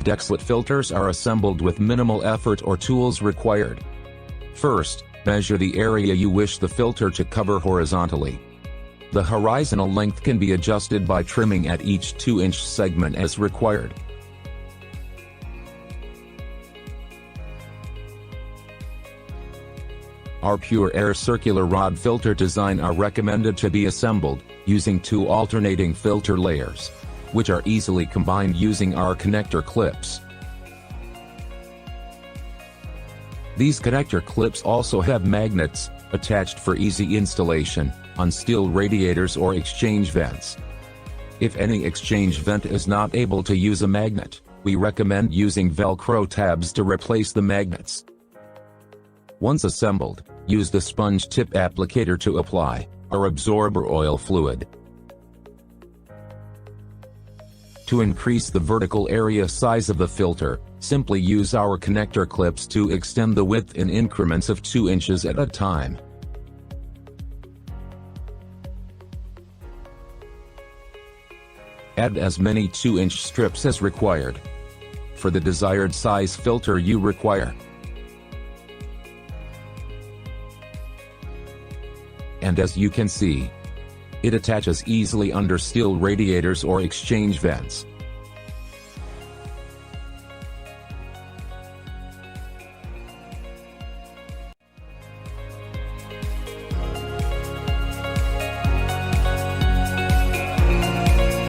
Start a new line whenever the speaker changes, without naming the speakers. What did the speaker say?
Dexwet filters are assembled with minimal effort or tools required. First, measure the area you wish the filter to cover horizontally. The horizontal length can be adjusted by trimming at each 2-inch segment as required. Our pure air circular rod filter design are recommended to be assembled using 2 alternating filter layers, which are easily combined using our connector clips. These connector clips also have magnets attached for easy installation on steel radiators or exchange vents. If any exchange vent is not able to use a magnet, we recommend using Velcro tabs to replace the magnets. Once assembled, use the sponge tip applicator to apply our absorber oil fluid. To increase the vertical area size of the filter, simply use our connector clips to extend the width in increments of 2 inches at a time. Add as many 2-inch strips as required for the desired size filter you require. And as you can see, it attaches easily under steel radiators or exchange vents.